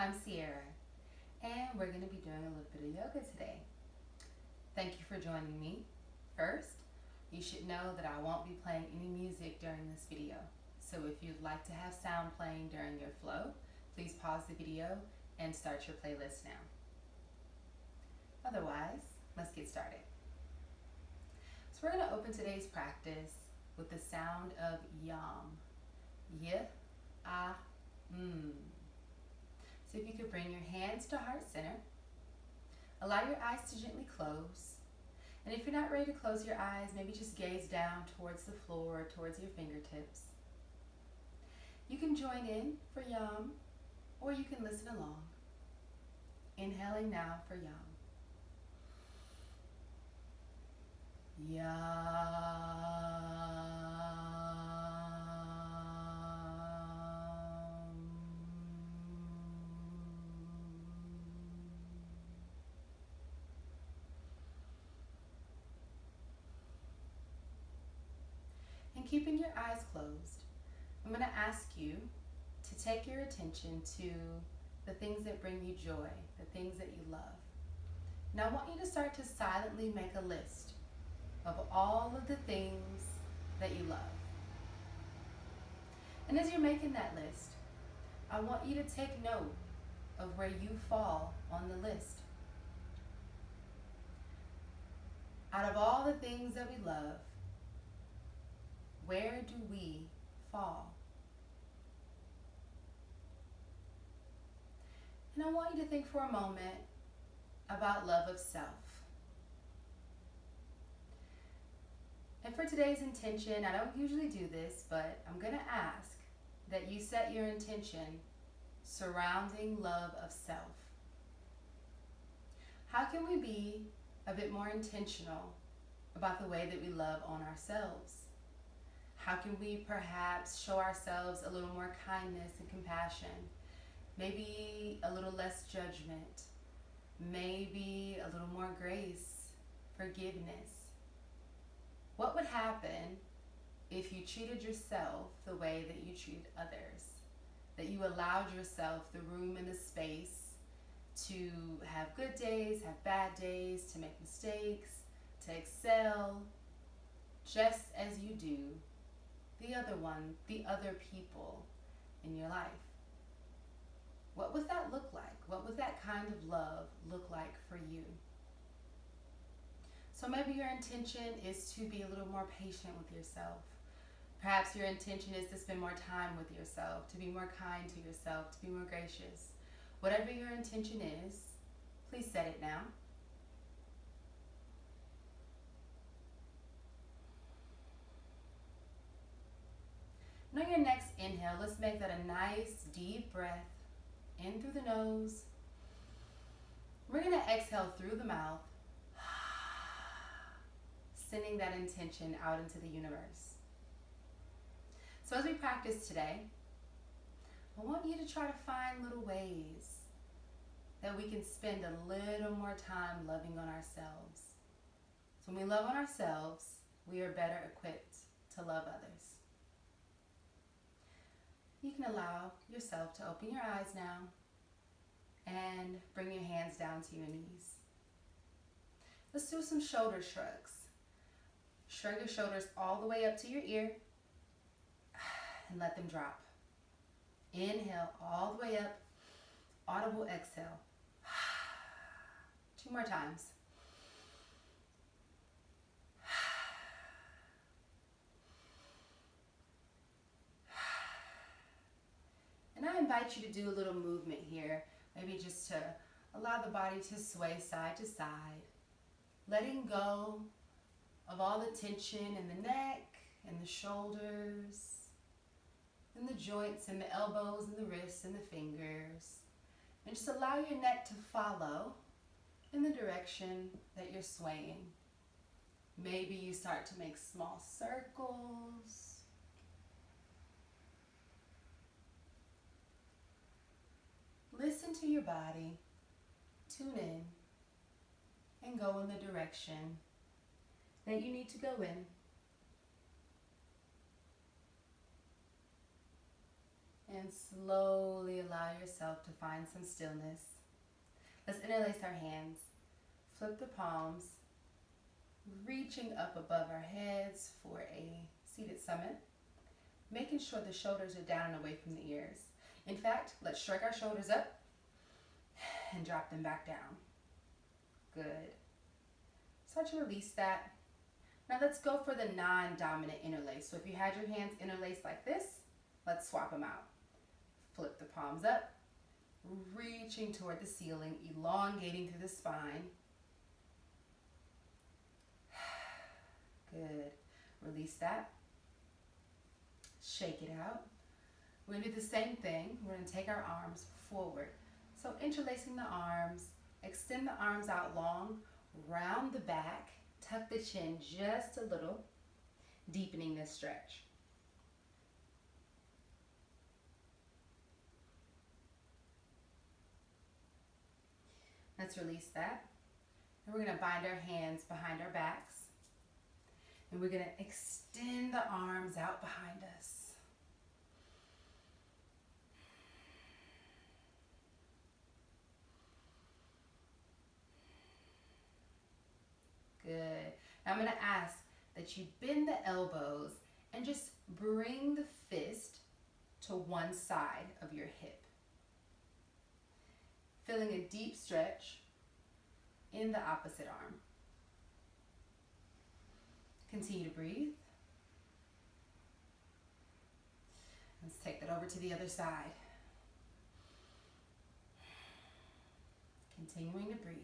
I'm Ciarra, and we're going to be doing a little bit of yoga today. Thank you for joining me. First, you should know that I won't be playing any music during this video. So if you'd like to have sound playing during your flow, please pause the video and start your playlist now. Otherwise, let's get started. So we're going to open today's practice with the sound of yam. Y, a, m. So if you could bring your hands to heart center, allow your eyes to gently close. And if you're not ready to close your eyes, maybe just gaze down towards the floor, towards your fingertips. You can join in for yam, or you can listen along. Inhaling now for yam. And keeping your eyes closed, I'm going to ask you to take your attention to the things that bring you joy, the things that you love. Now I want you to start to silently make a list of all of the things that you love. And as you're making that list, I want you to take note of where you fall on the list. Out of all the things that we love, where do we fall? And I want you to think for a moment about love of self. And for today's intention, I don't usually do this, but I'm going to ask that you set your intention surrounding love of self. How can we be a bit more intentional about the way that we love on ourselves? How can we perhaps show ourselves a little more kindness and compassion? Maybe a little less judgment. Maybe a little more grace, forgiveness. What would happen if you treated yourself the way that you treat others? That you allowed yourself the room and the space to have good days, have bad days, to make mistakes, to excel, just as you do the other people in your life. What would that look like? What would that kind of love look like for you? So maybe your intention is to be a little more patient with yourself. Perhaps your intention is to spend more time with yourself, to be more kind to yourself, to be more gracious. Whatever your intention is, please set it now. And on your next inhale, let's make that a nice deep breath in through the nose. We're going to exhale through the mouth, sending that intention out into the universe. So as we practice today, I want you to try to find little ways that we can spend a little more time loving on ourselves. So when we love on ourselves, we are better equipped to love others. You can allow yourself to open your eyes now and bring your hands down to your knees. Let's do some shoulder shrugs. Shrug your shoulders all the way up to your ear and let them drop. Inhale all the way up, audible exhale. 2 more times. And I invite you to do a little movement here, maybe just to allow the body to sway side to side, letting go of all the tension in the neck and the shoulders and the joints and the elbows and the wrists and the fingers. And just allow your neck to follow in the direction that you're swaying. Maybe you start to make small circles. Listen to your body, tune in, and go in the direction that you need to go in. And slowly allow yourself ourselves to find some stillness. Let's interlace our hands, flip the palms, reaching up above our heads for a seated summit, making sure the shoulders are down and away from the ears. In fact, let's strike our shoulders up and drop them back down. Good. Start to release that. Now let's go for the non-dominant interlace. So if you had your hands interlaced like this, let's swap them out. Flip the palms up, reaching toward the ceiling, elongating through the spine. Good. Release that. Shake it out. We're going to do the same thing. We're going to take our arms forward. So interlacing the arms, extend the arms out long, round the back, tuck the chin just a little, deepening this stretch. Let's release that. And we're going to bind our hands behind our backs. And we're going to extend the arms out behind us. Good. Now I'm going to ask that you bend the elbows and just bring the fist to one side of your hip. Feeling a deep stretch in the opposite arm. Continue to breathe. Let's take that over to the other side. Continuing to breathe.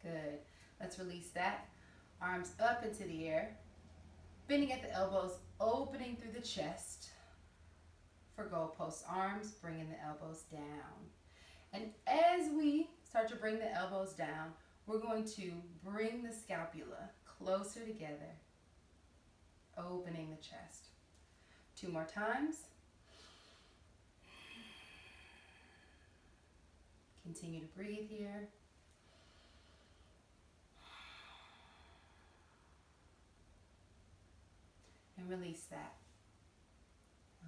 Good. Let's release that. Arms up into the air. Bending at the elbows, opening through the chest. For goalpost arms, bringing the elbows down. And as we start to bring the elbows down, we're going to bring the scapula closer together, opening the chest. 2 more times. Continue to breathe here. And release that.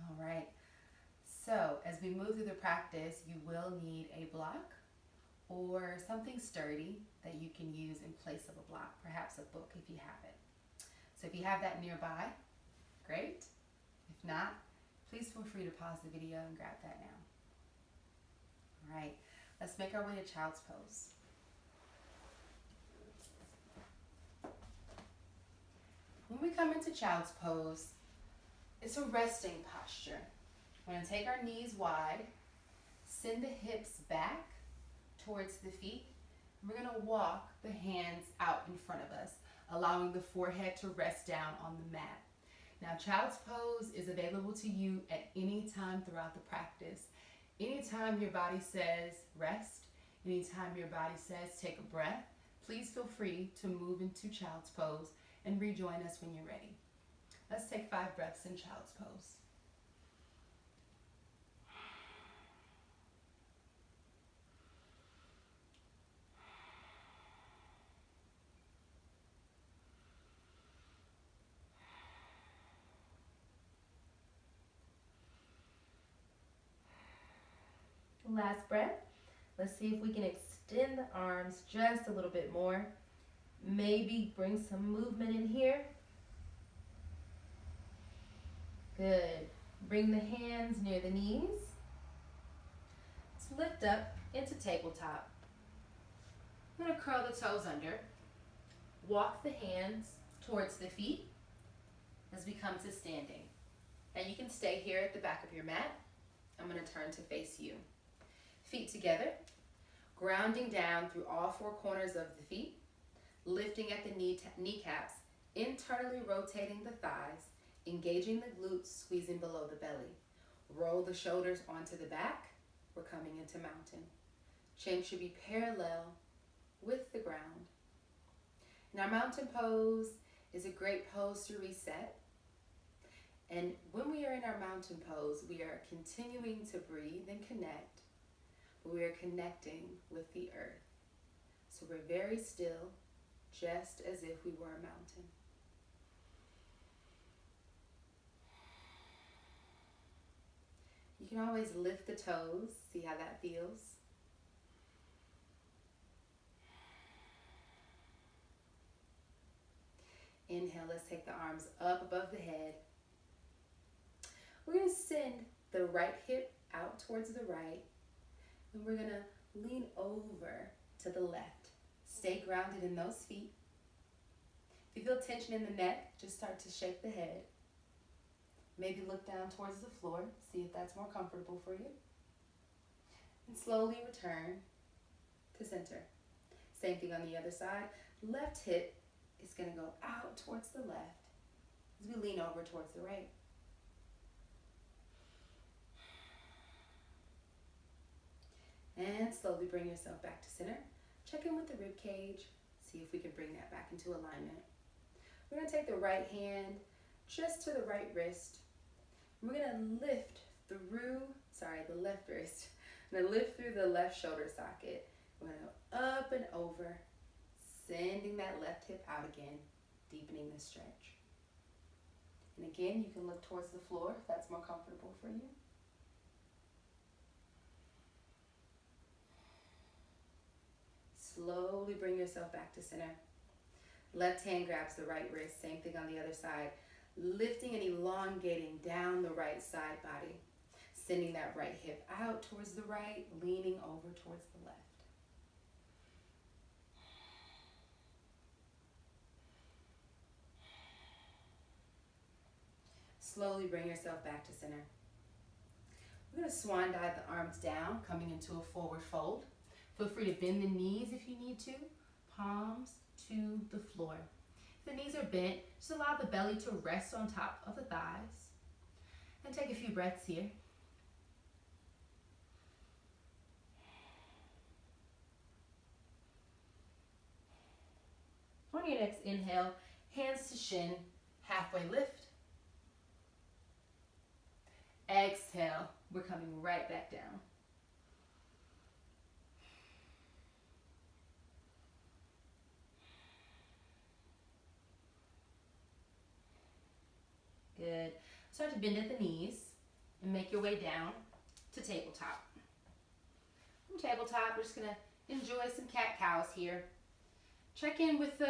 All right. So as we move through the practice, you will need a block or something sturdy that you can use in place of a block, perhaps a book if you have it. So if you have that nearby, great. If not, please feel free to pause the video and grab that now. All right, let's make our way to child's pose. When we come into child's pose, it's a resting posture. We're going to take our knees wide, send the hips back towards the feet. We're going to walk the hands out in front of us, allowing the forehead to rest down on the mat. Now, child's pose is available to you at any time throughout the practice. Anytime your body says rest, anytime your body says take a breath, please feel free to move into child's pose and rejoin us when you're ready. Let's take 5 breaths in child's pose. Last breath. Let's see if we can extend the arms just a little bit more. Maybe bring some movement in here. Good. Bring the hands near the knees. Let's lift up into tabletop. I'm going to curl the toes under. Walk the hands towards the feet as we come to standing. Now you can stay here at the back of your mat. I'm going to turn to face you. Feet together, grounding down through all 4 corners of the feet, lifting at the kneecaps, internally rotating the thighs, engaging the glutes, squeezing below the belly. Roll the shoulders onto the back. We're coming into mountain. Chin should be parallel with the ground. And our mountain pose is a great pose to reset. And when we are in our mountain pose, we are continuing to breathe and connect. We are connecting with the earth. So we're very still, just as if we were a mountain. You can always lift the toes, see how that feels. Inhale, let's take the arms up above the head. We're going to send the right hip out towards the right, and we're going to lean over to the left. Stay grounded in those feet. If you feel tension in the neck, just start to shake the head. Maybe look down towards the floor, see if that's more comfortable for you. And slowly return to center. Same thing on the other side. Left hip is going to go out towards the left as we lean over towards the right. And slowly bring yourself back to center. Check in with the rib cage. See if we can bring that back into alignment. We're going to take the right hand just to the right wrist. We're going to lift through, the left wrist. I'm going to lift through the left shoulder socket. We're going to go up and over, sending that left hip out again, deepening the stretch. And again, you can look towards the floor if that's more comfortable for you. Slowly bring yourself back to center. Left hand grabs the right wrist, same thing on the other side. Lifting and elongating down the right side body. Sending that right hip out towards the right, leaning over towards the left. Slowly bring yourself back to center. We're going to swan dive the arms down, coming into a forward fold. Feel free to bend the knees if you need to, palms to the floor. If the knees are bent, just allow the belly to rest on top of the thighs. And take a few breaths here. On your next inhale, hands to shin, halfway lift. Exhale, we're coming right back down. Good. Start to bend at the knees and make your way down to tabletop. From tabletop, we're just going to enjoy some cat-cows here. Check in with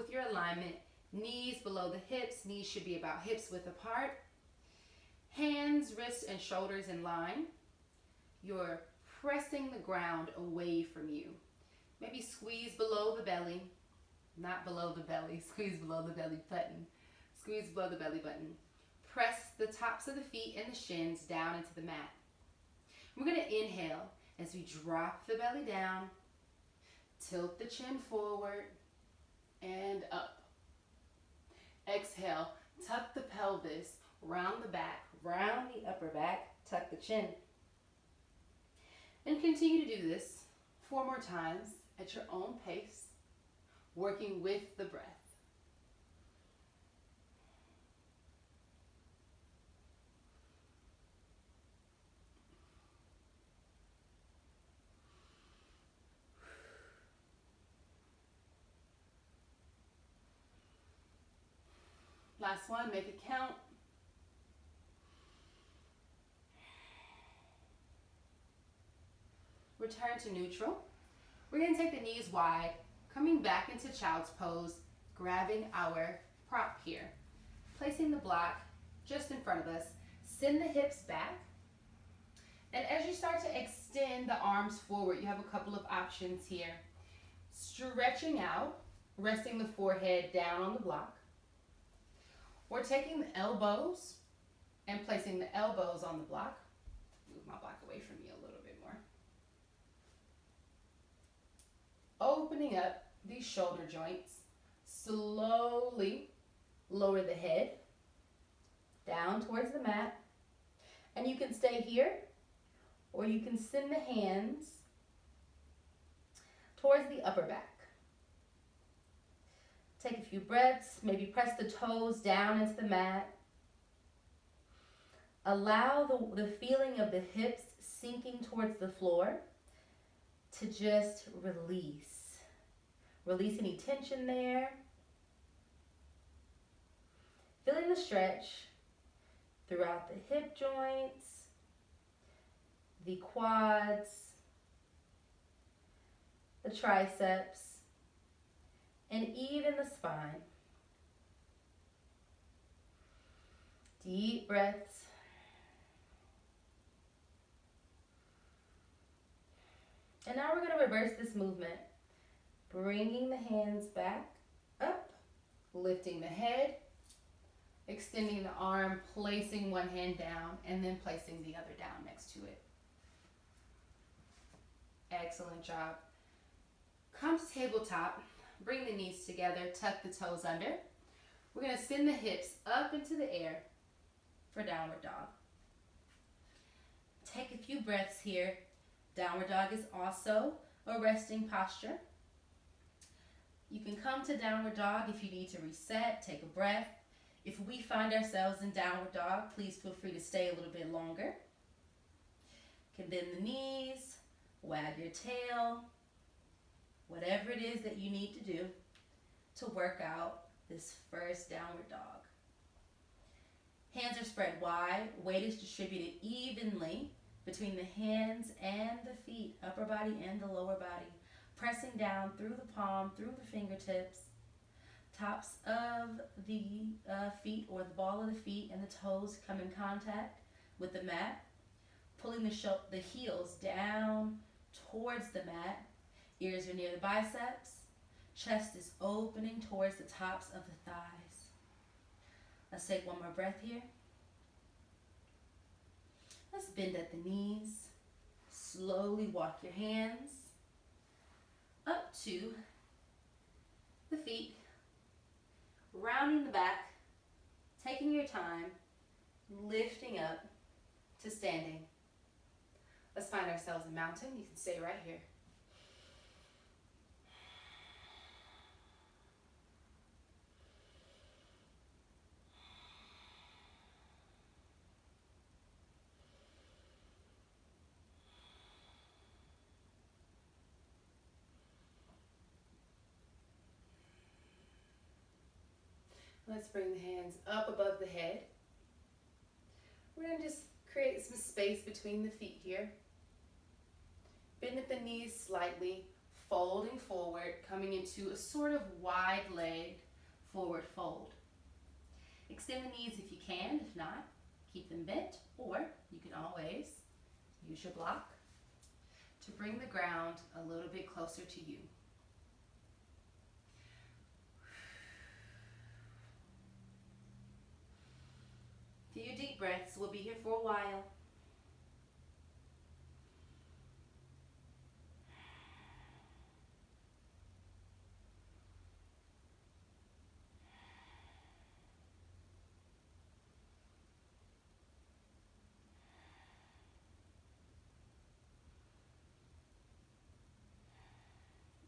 your alignment. Knees below the hips. Knees should be about hips width apart. Hands, wrists, and shoulders in line. You're pressing the ground away from you. Maybe squeeze below the belly. Not below the belly. Squeeze below the belly button. Squeeze below the belly button. Press the tops of the feet and the shins down into the mat. We're going to inhale as we drop the belly down, tilt the chin forward, and up. Exhale, tuck the pelvis, round the back, round the upper back, tuck the chin. And continue to do this 4 more times at your own pace, working with the breath. Last one, make it count. Return to neutral. We're going to take the knees wide, coming back into child's pose, grabbing our prop here. Placing the block just in front of us. Send the hips back. And as you start to extend the arms forward, you have a couple of options here. Stretching out, resting the forehead down on the block. We're taking the elbows and placing the elbows on the block. Move my block away from me a little bit more. Opening up these shoulder joints. Slowly lower the head down towards the mat. And you can stay here, or you can send the hands towards the upper back. Take a few breaths, maybe press the toes down into the mat. Allow the feeling of the hips sinking towards the floor to just release. Release any tension there. Feeling the stretch throughout the hip joints, the quads, the triceps, and even the spine. Deep breaths. And now we're going to reverse this movement, bringing the hands back up, Lifting the head, extending the arm, placing one hand down, and then placing the other down next to it. Excellent job. Come to tabletop, bring the knees together, tuck the toes under. We're going to send the hips up into the air for downward dog. Take a few breaths here. Downward dog is also a resting posture. You can come to downward dog if you need to reset, take a breath. If we find ourselves in downward dog, please feel free to stay a little bit longer. You can bend the knees, wag your tail, whatever it is that you need to do to work out this first downward dog. Hands are spread wide, weight is distributed evenly between the hands and the feet, upper body and the lower body, pressing down through the palm, through the fingertips, tops of the feet or the ball of the feet and the toes come in contact with the mat, pulling the heels down towards the mat. Ears are near the biceps. Chest is opening towards the tops of the thighs. Let's take one more breath here. Let's bend at the knees. Slowly walk your hands up to the feet, rounding the back, taking your time, lifting up to standing. Let's find ourselves in mountain. You can stay right here. Let's bring the hands up above the head. We're going to just create some space between the feet here. Bend at the knees slightly, folding forward, coming into a sort of wide-legged forward fold. Extend the knees if you can. If not, keep them bent, or you can always use your block to bring the ground a little bit closer to you. Few deep breaths. We'll be here for a while.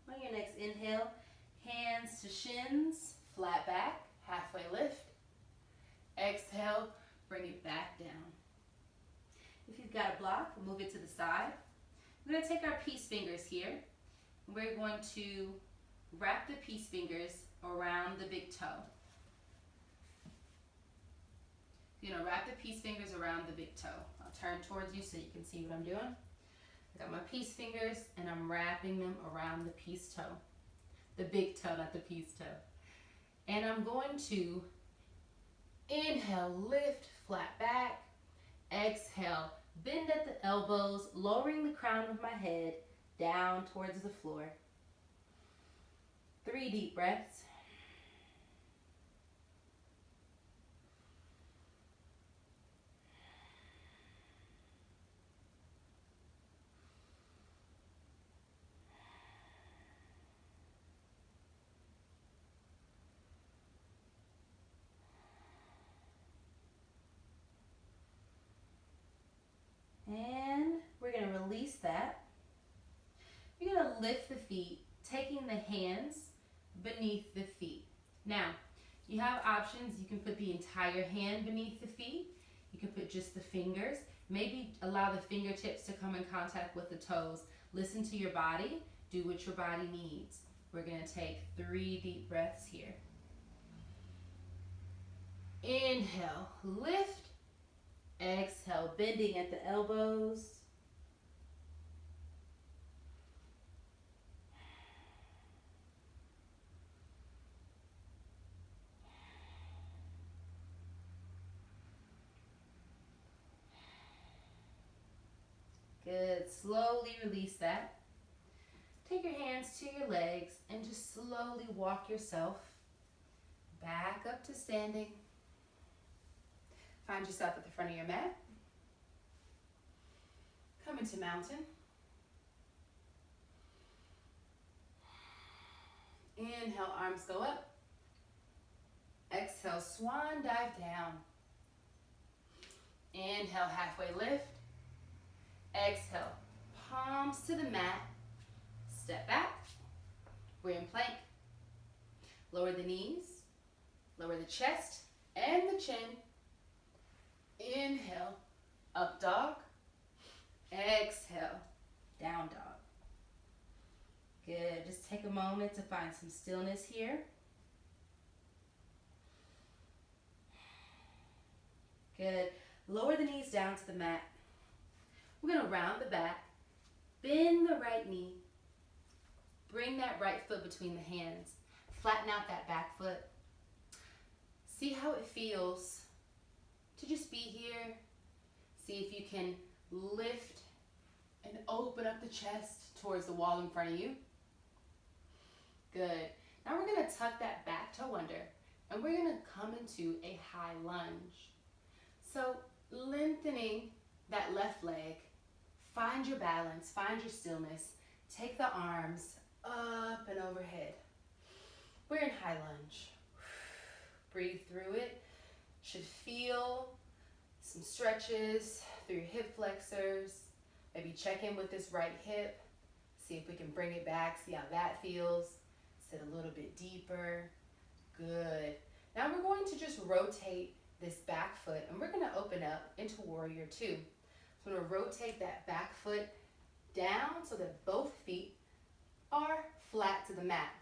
On your next inhale, hands to shins, flat back, halfway lift. Exhale, bring it back down. If you've got a block, we'll move it to the side. We're going to take our peace fingers here. We're going to wrap the peace fingers around the big toe. You're going to wrap the peace fingers around the big toe. I'll turn towards you so you can see what I'm doing. I got my peace fingers and I'm wrapping them around the peace toe. The big toe, not the peace toe. And I'm going to inhale, lift, flat back. Exhale, bend at the elbows, lowering the crown of my head down towards the floor. 3 deep breaths. And we're going to release that. You're going to lift the feet, taking the hands beneath the feet. Now, you have options. You can put the entire hand beneath the feet. You can put just the fingers. Maybe allow the fingertips to come in contact with the toes. Listen to your body. Do what your body needs. We're going to take 3 deep breaths here. Inhale, lift. Exhale, bending at the elbows. Good. Slowly release that. Take your hands to your legs and just slowly walk yourself back up to standing. Find yourself at the front of your mat. Come into mountain. Inhale, arms go up. Exhale, swan dive down. Inhale, halfway lift. Exhale, palms to the mat. Step back. We're in plank. Lower the knees. Lower the chest and the chin. Inhale, up dog. Exhale, down dog. Good. Just take a moment to find some stillness here. Good. Lower the knees down to the mat. We're going to round the back. Bend the right knee. Bring that right foot between the hands. Flatten out that back foot. See how it feels to just be here. See if you can lift and open up the chest towards the wall in front of you. Good. Now we're going to tuck that back toe under and we're going to come into a high lunge. So lengthening that left leg, find your balance, find your stillness. Take the arms up and overhead. We're in high lunge. Breathe through it. Should feel some stretches through your hip flexors. Maybe check in with this right hip. See if we can bring it back. See how that feels. Sit a little bit deeper. Good. Now we're going to just rotate this back foot and we're going to open up into warrior two. So I'm going to rotate that back foot down so that both feet are flat to the mat.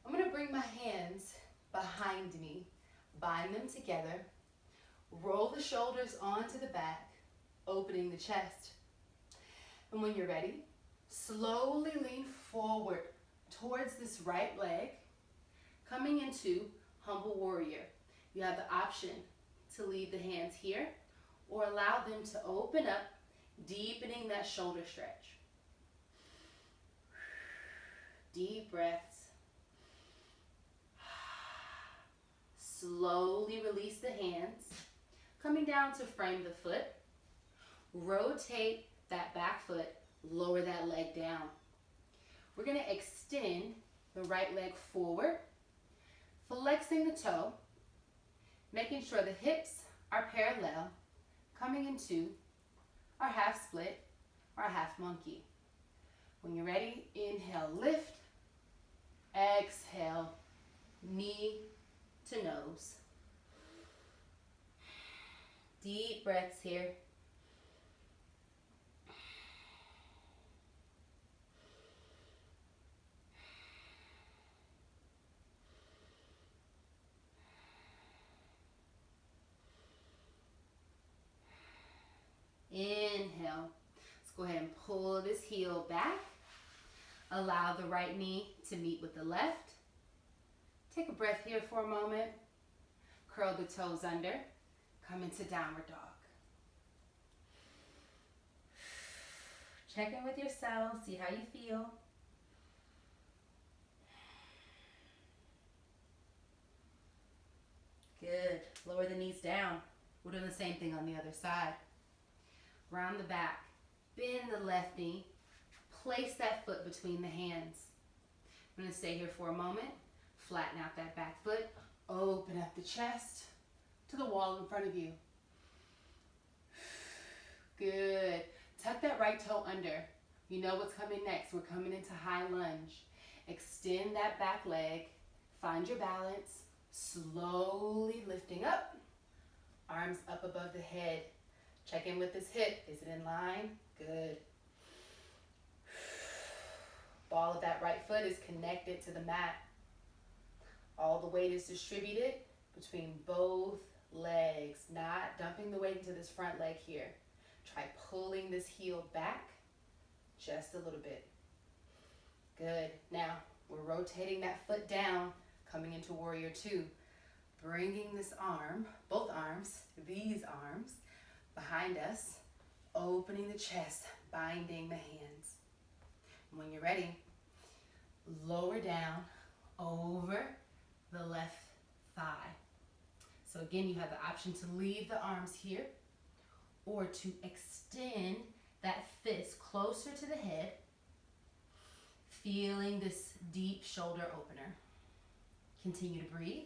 I'm going to bring my hands behind me, bind them together, roll the shoulders onto the back, opening the chest. And when you're ready, slowly lean forward towards this right leg, coming into humble warrior. You have the option to leave the hands here or allow them to open up, deepening that shoulder stretch. Deep breaths. Slowly release the hands, coming down to frame the foot. Rotate that back foot, lower that leg down. We're going to extend the right leg forward, flexing the toe, making sure the hips are parallel, coming into our half split, our half monkey. When you're ready, inhale, lift. Exhale, knee to nose. Deep breaths here. Inhale. Let's go ahead and pull this heel back. Allow the right knee to meet with the left. Take a breath here for a moment. Curl the toes under. Come into downward dog. Check in with yourself. See how you feel. Good. Lower the knees down. We're doing the same thing on the other side. Round the back. Bend the left knee. Place that foot between the hands. I'm going to stay here for a moment. Flatten out that back foot. Open up the chest to the wall in front of you. Good. Tuck that right toe under. You know what's coming next. We're coming into high lunge. Extend that back leg. Find your balance. Slowly lifting up. Arms up above the head. Check in with this hip. Is it in line? Good. Ball of that right foot is connected to the mat. All the weight is distributed between both legs, not dumping the weight into this front leg here. Try pulling this heel back just a little bit. Good. Now, we're rotating that foot down, coming into warrior two. Bringing this arm, both arms, these arms, behind us, opening the chest, binding the hands. When you're ready, lower down over the left thigh. So again, you have the option to leave the arms here or to extend that fist closer to the head, feeling this deep shoulder opener. Continue to breathe.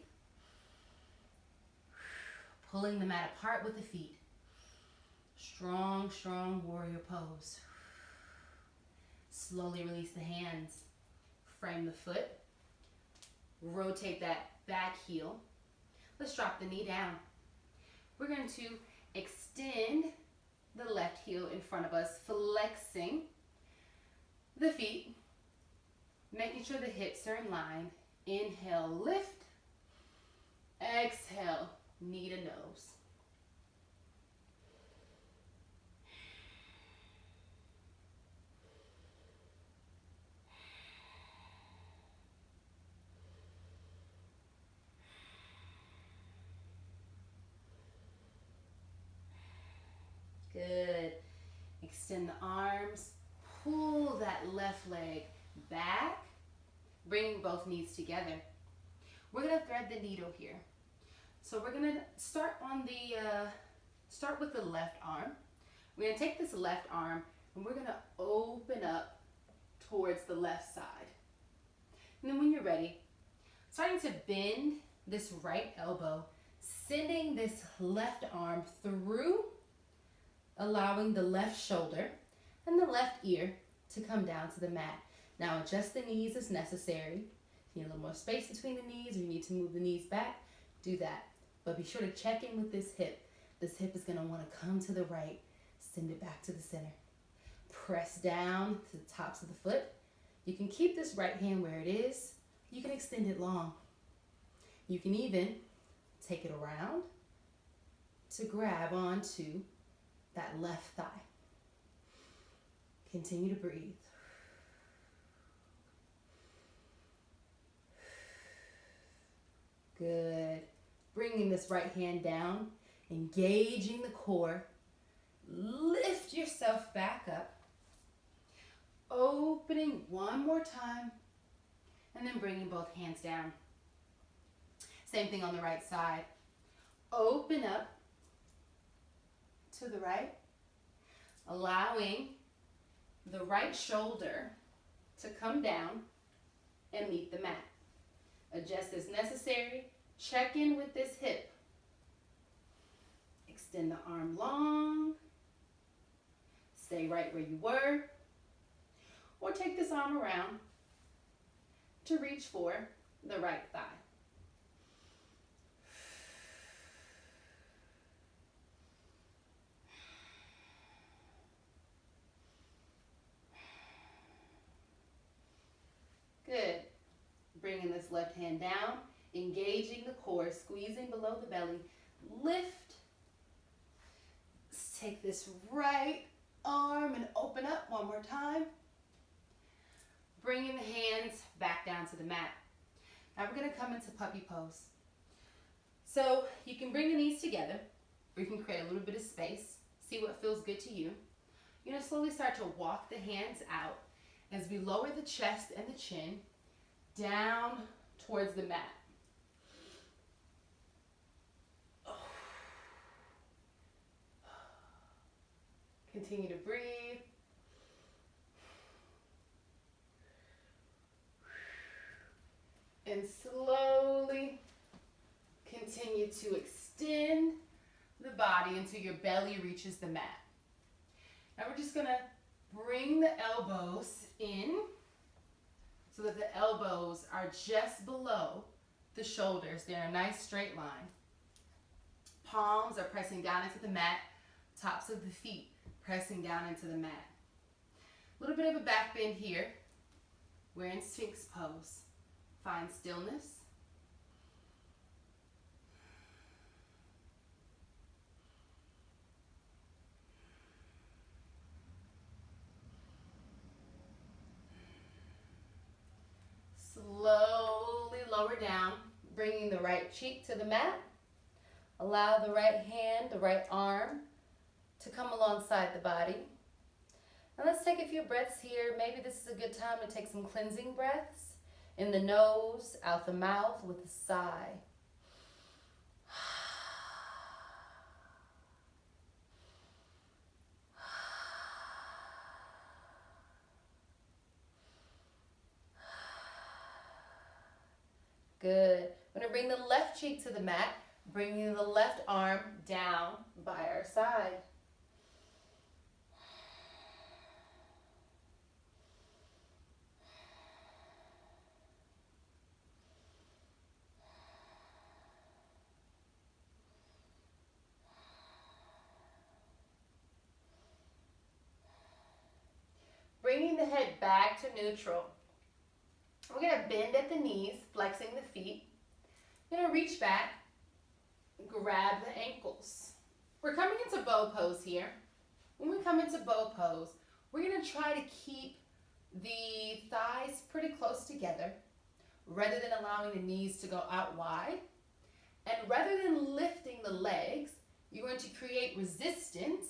Pulling the mat apart with the feet. Strong, strong warrior pose. Slowly release the hands. Frame the foot. Rotate that back heel. Let's drop the knee down. We're going to extend the left heel in front of us, flexing the feet, making sure the hips are in line. Inhale, lift. Exhale, knee to nose. Good. Extend the arms. Pull that left leg back, bringing both knees together. We're going to thread the needle here. So we're going to start with the left arm. We're going to take this left arm and we're going to open up towards the left side. And then when you're ready, starting to bend this right elbow, sending this left arm through, allowing the left shoulder and the left ear to come down to the mat. Now adjust the knees as necessary. If you need a little more space between the knees or you need to move the knees back, do that. But be sure to check in with this hip. This hip is going to want to come to the right, send it back to the center. Press down to the tops of the foot. You can keep this right hand where it is. You can extend it long. You can even take it around to grab onto that left thigh. Continue to breathe. Good. Bringing this right hand down, engaging the core. Lift yourself back up. Opening one more time, and then bringing both hands down. Same thing on the right side. Open up to the right, allowing the right shoulder to come down and meet the mat. Adjust as necessary. Check in with this hip. Extend the arm long. Stay right where you were. Or take this arm around to reach for the right thigh. Good. Bringing this left hand down, engaging the core, squeezing below the belly. Lift. Let's take this right arm and open up one more time. Bringing the hands back down to the mat. Now we're going to come into puppy pose. So you can bring the knees together, or you can create a little bit of space. See what feels good to you. You're going to slowly start to walk the hands out as we lower the chest and the chin down towards the mat. Continue to breathe. And slowly continue to extend the body until your belly reaches the mat. Now we're just going to bring the elbows in so that the elbows are just below the shoulders. They're in a nice straight line. Palms are pressing down into the mat. Tops of the feet pressing down into the mat. A little bit of a back bend here. We're in Sphinx pose. Find stillness. Slowly lower down, bringing the right cheek to the mat. Allow the right hand, the right arm to come alongside the body. And let's take a few breaths here. Maybe this is a good time to take some cleansing breaths in the nose, out the mouth with a sigh. Good. I'm going to bring the left cheek to the mat, bringing the left arm down by our side. Bringing the head back to neutral. We're going to bend at the knees, flexing the feet. We're going to reach back, grab the ankles. We're coming into bow pose here. When we come into bow pose, we're going to try to keep the thighs pretty close together rather than allowing the knees to go out wide. And rather than lifting the legs, you're going to create resistance,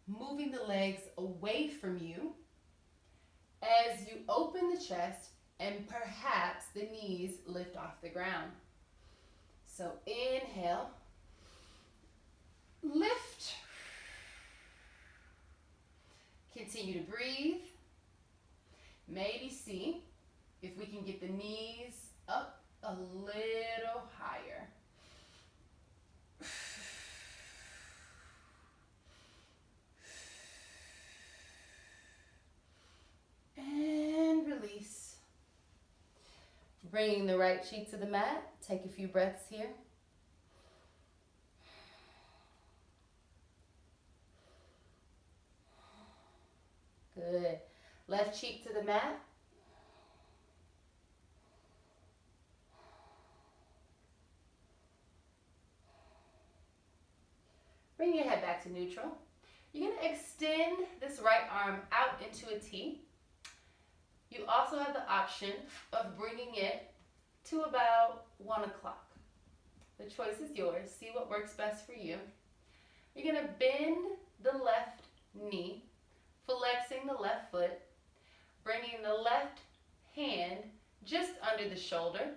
moving the legs away from you as you open the chest and perhaps the knees lift off the ground. So inhale, lift, continue to breathe. Maybe see if we can get the knees up a little higher. And release. Bringing the right cheek to the mat. Take a few breaths here. Good. Left cheek to the mat. Bring your head back to neutral. You're going to extend this right arm out into a T. You also have the option of bringing it to about 1 o'clock. The choice is yours. See what works best for you. You're going to bend the left knee, flexing the left foot, bringing the left hand just under the shoulder.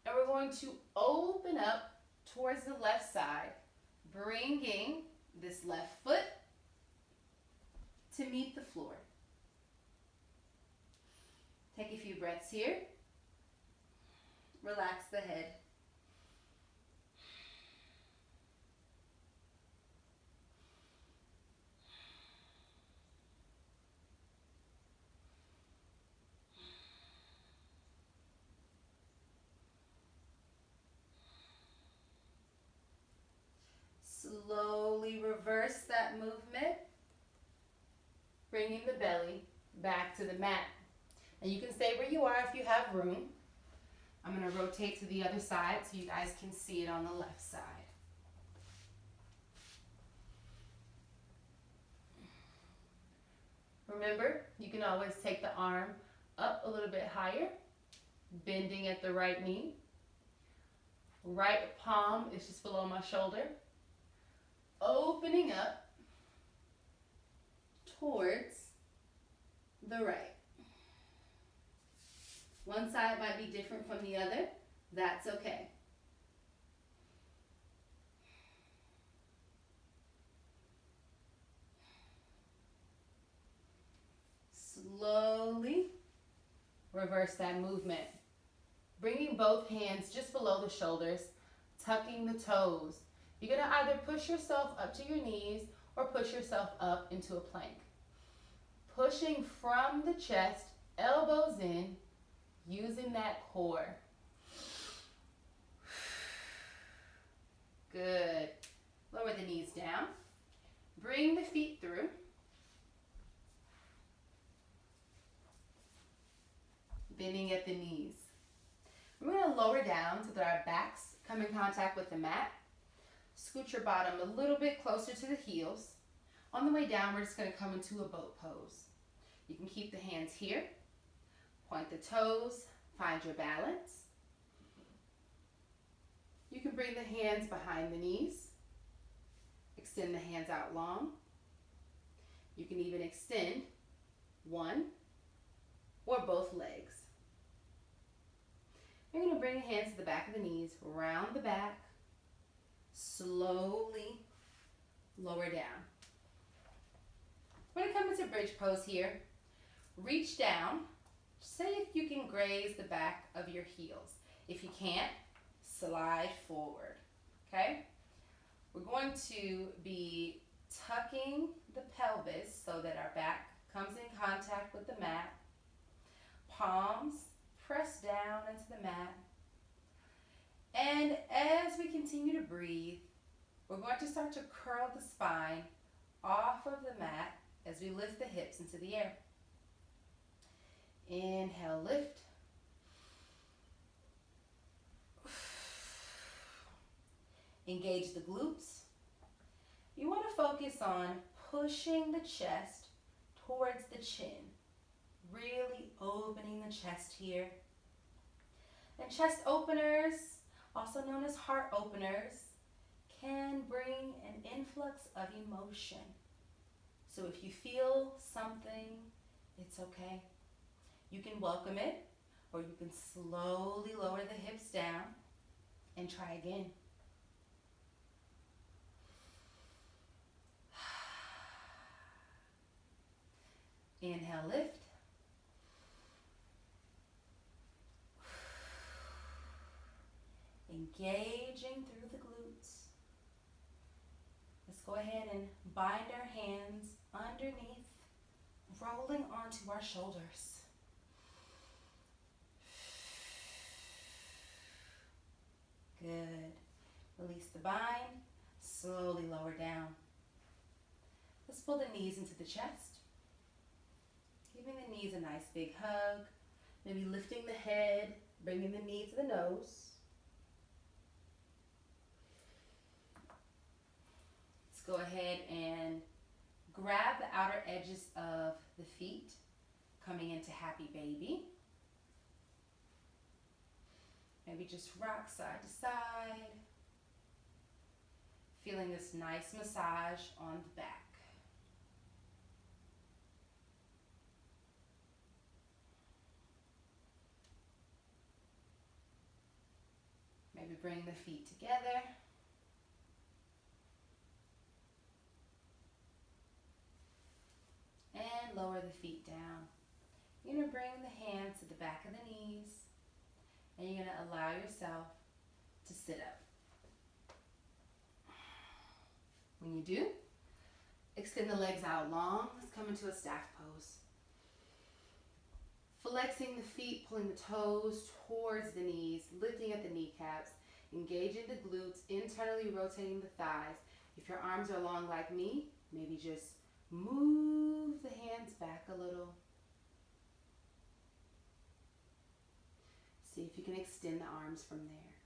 And we're going to open up towards the left side, bringing this left foot to meet the floor. Take a few breaths here. Relax the head. Slowly reverse that movement, bringing the belly back to the mat. And you can stay where you are if you have room. I'm going to rotate to the other side so you guys can see it on the left side. Remember, you can always take the arm up a little bit higher, bending at the right knee. Right palm is just below my shoulder. Opening up towards the right. One side might be different from the other. That's okay. Slowly reverse that movement. Bringing both hands just below the shoulders, tucking the toes. You're going to either push yourself up to your knees or push yourself up into a plank. Pushing from the chest, elbows in, using that core. Good. Lower the knees down. Bring the feet through. Bending at the knees. We're going to lower down so that our backs come in contact with the mat. Scoot your bottom a little bit closer to the heels. On the way down, we're just going to come into a boat pose. You can keep the hands here. Point the toes. Find your balance. You can bring the hands behind the knees. extend the hands out long. You can even extend one or both legs. You're going to bring your hands to the back of the knees, round the back, slowly lower down. We're going to come into bridge pose here. Reach down. See if you can graze the back of your heels. If you can't, slide forward. Okay? We're going to be tucking the pelvis so that our back comes in contact with the mat. Palms press down into the mat. And as we continue to breathe, we're going to start to curl the spine off of the mat as we lift the hips into the air. Inhale, lift. Engage the glutes. You want to focus on pushing the chest towards the chin. Really opening the chest here. And chest openers, also known as heart openers, can bring an influx of emotion. So if you feel something, it's okay. You can welcome it, or you can slowly lower the hips down and try again. Inhale, lift. Engaging through the glutes. Let's go ahead and bind our hands underneath, rolling onto our shoulders. Good. Release the bind, slowly lower down. Let's pull the knees into the chest. Giving the knees a nice big hug. Maybe lifting the head, bringing the knee to the nose. Let's go ahead and grab the outer edges of the feet, coming into happy baby. Maybe just rock side to side. Feeling this nice massage on the back. Maybe bring the feet together. And lower the feet down. You're going to bring the hands to the back of the knees. And you're going to allow yourself to sit up. When you do, extend the legs out long. Let's come into a staff pose. Flexing the feet, pulling the toes towards the knees, lifting at the kneecaps, engaging the glutes, internally rotating the thighs. If your arms are long like me, maybe just move the hands back a little. See if you can extend the arms from there.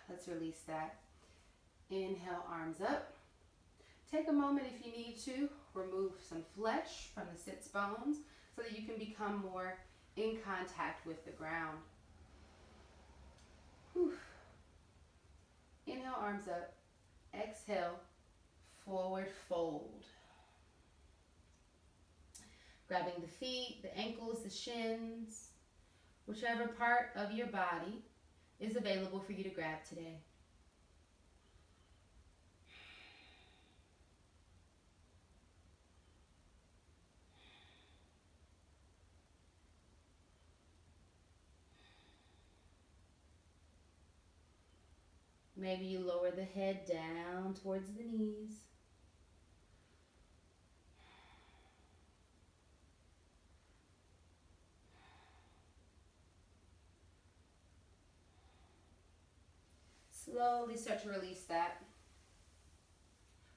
Let's release that. Inhale, arms up. Take a moment if you need to, remove some flesh from the sits bones so that you can become more in contact with the ground. Whew. Inhale, arms up. Exhale, forward fold. Grabbing the feet, the ankles, the shins, whichever part of your body is available for you to grab today. Maybe you lower the head down towards the knees. Slowly start to release that.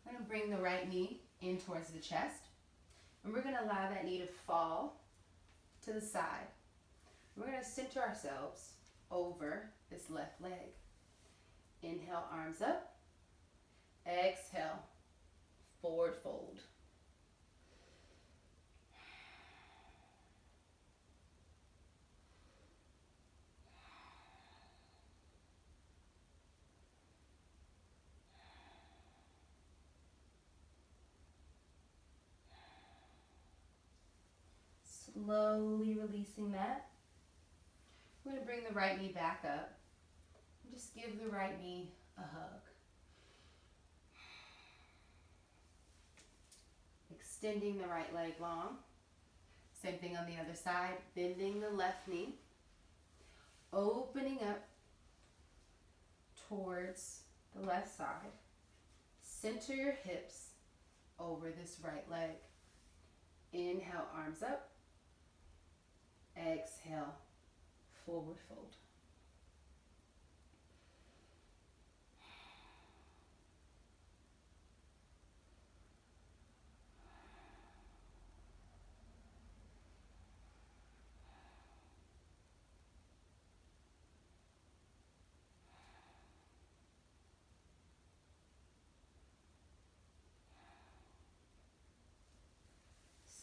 I'm going to bring the right knee in towards the chest. And we're going to allow that knee to fall to the side. We're going to center ourselves over this left leg. Inhale, arms up. Exhale, forward fold. Slowly releasing that. We're going to bring the right knee back up and just give the right knee a hug. Extending the right leg long. Same thing on the other side. Bending the left knee. Opening up towards the left side. Center your hips over this right leg. Inhale, arms up. Exhale, forward fold.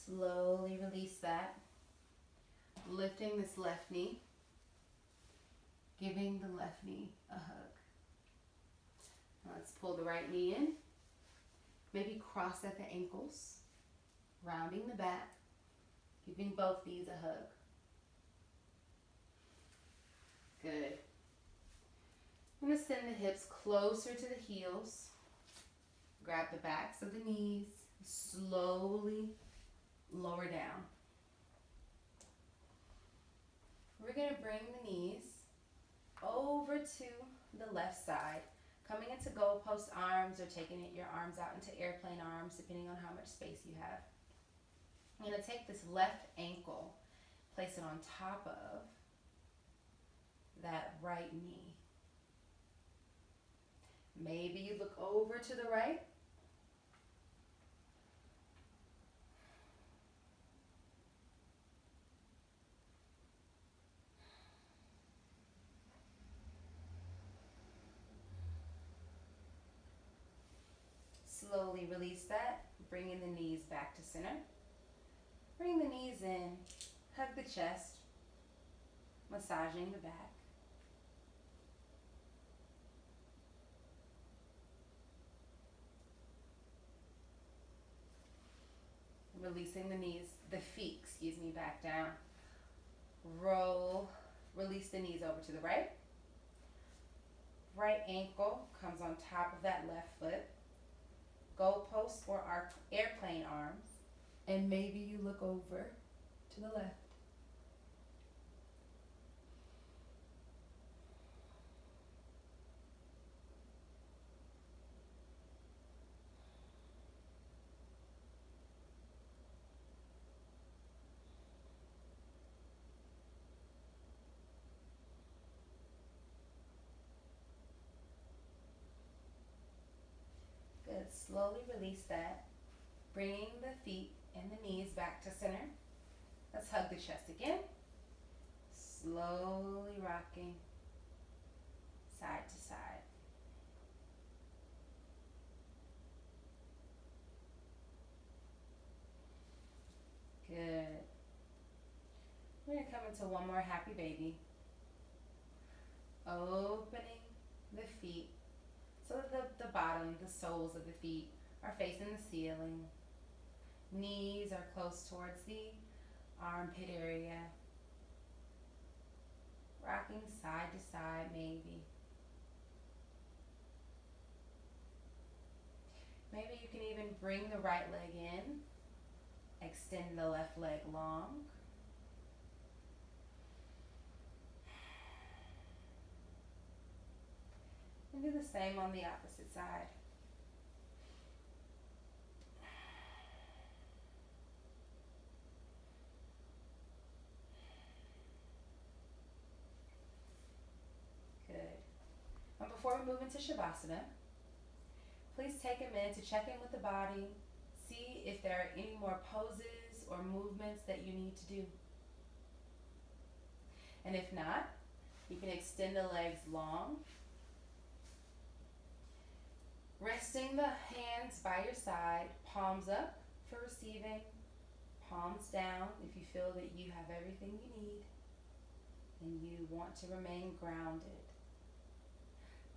Slowly release that. Lifting this left knee. Giving the left knee a hug. Now let's pull the right knee in. Maybe cross at the ankles. Rounding the back. Giving both knees a hug. Good. I'm going to send the hips closer to the heels. Grab the backs of the knees. Slowly lower down. We're going to bring the knees over to the left side, coming into goalpost arms or taking your arms out into airplane arms, depending on how much space you have. I'm going to take this left ankle, place it on top of that right knee. Maybe you look over to the right. Slowly release that, bringing the knees back to center. Bring the knees in, hug the chest, massaging the back. Releasing the knees, the feet, back down. Roll, release the knees over to the right. Right ankle comes on top of that left foot. Goalpost or airplane arms. And maybe you look over to the left. Good. Slowly release that. Bringing the feet and the knees back to center. Let's hug the chest again. Slowly rocking side to side. Good. We're going to come into one more happy baby. Opening the feet so that the bottom, the soles of the feet are facing the ceiling. Knees are close towards the armpit area. Rocking side to side maybe. Maybe you can even bring the right leg in. Extend the left leg long. And do the same on the opposite side. Good. And before we move into Shavasana, please take a minute to check in with the body. See if there are any more poses or movements that you need to do. And if not, you can extend the legs long. Resting the hands by your side, palms up for receiving, palms down if you feel that you have everything you need and you want to remain grounded.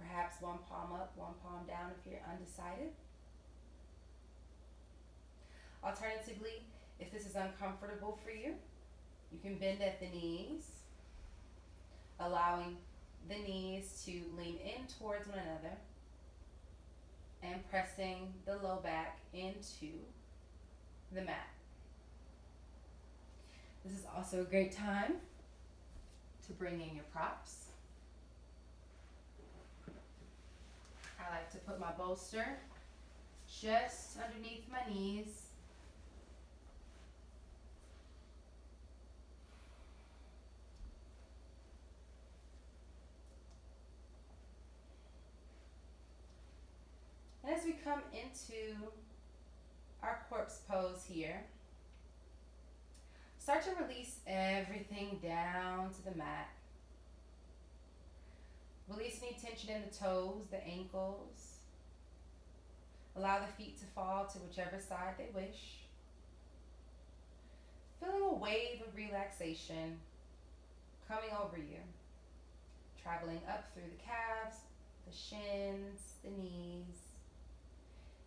Perhaps one palm up, one palm down if you're undecided. Alternatively, if this is uncomfortable for you, You can bend at the knees, allowing the knees to lean in towards one another and pressing the low back into the mat. This is also a great time to bring in your props. I like to put my bolster just underneath my knees. And as we come into our corpse pose here, start to release everything down to the mat. Release any tension in the toes, the ankles. Allow the feet to fall to whichever side they wish. Feeling a wave of relaxation coming over you, traveling up through the calves, the shins, the knees.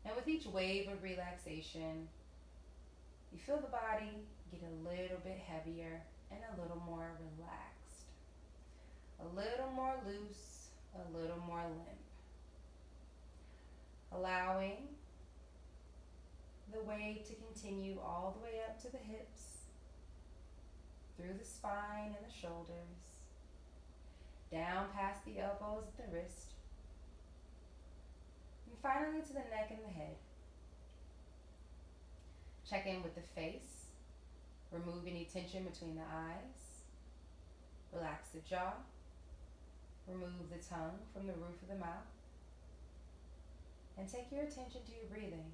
And with each wave of relaxation, you feel the body get a little bit heavier and a little more relaxed. A little more loose, a little more limp. Allowing the wave to continue all the way up to the hips, through the spine and the shoulders, down past the elbows and the wrist, and finally to the neck and the head. Check in with the face. Remove any tension between the eyes. Relax the jaw. Remove the tongue from the roof of the mouth. And take your attention to your breathing.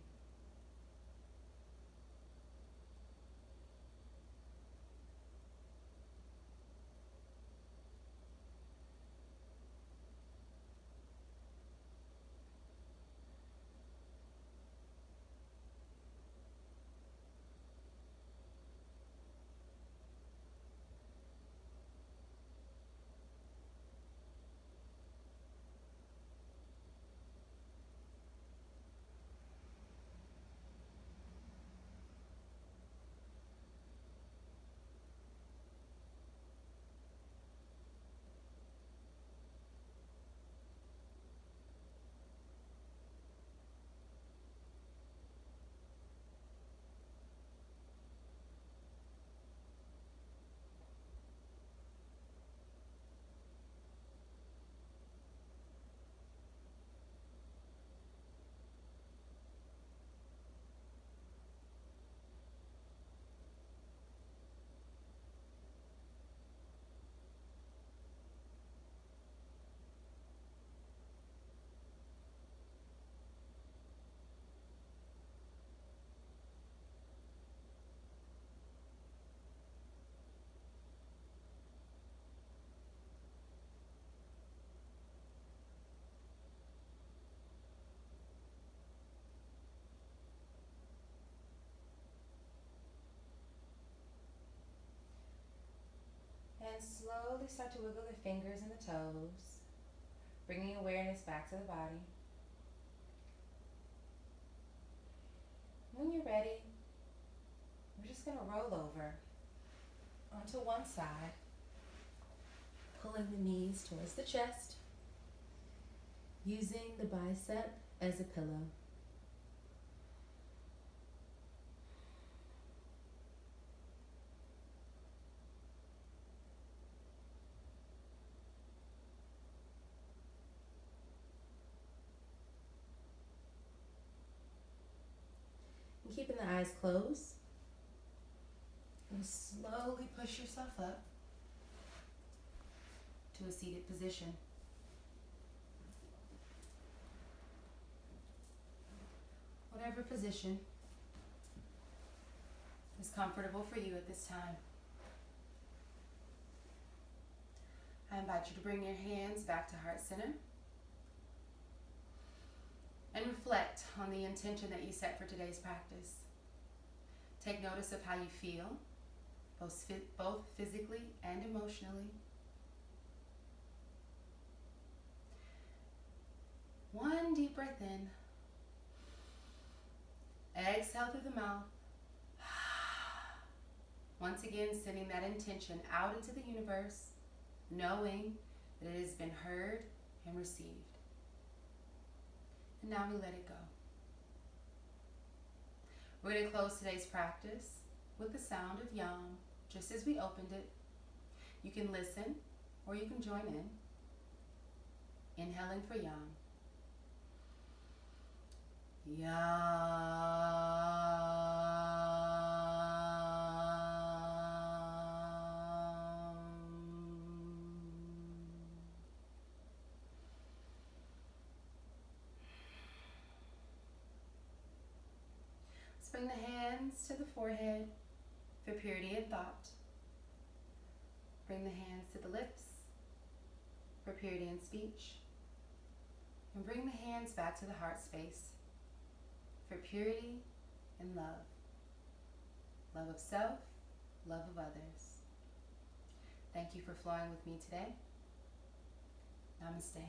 And slowly start to wiggle the fingers and the toes, bringing awareness back to the body. When you're ready, we're just going to roll over onto one side, pulling the knees towards the chest, using the bicep as a pillow. And keeping the eyes closed, and slowly push yourself up to a seated position. Whatever position is comfortable for you at this time. I invite you to bring your hands back to heart center and reflect on the intention that you set for today's practice. Take notice of how you feel, both physically and emotionally. One deep breath in. Exhale through the mouth. Once again, sending that intention out into the universe, knowing that it has been heard and received. And now we let it go. We're going to close today's practice with the sound of Yam, just as we opened it. You can listen or you can join in. Inhaling for Yam. Let's bring the hands to the forehead for purity in thought. Bring the hands to the lips for purity in speech. And bring the hands back to the heart space for purity and love. Love of self, love of others. Thank you for flowing with me today. Namaste.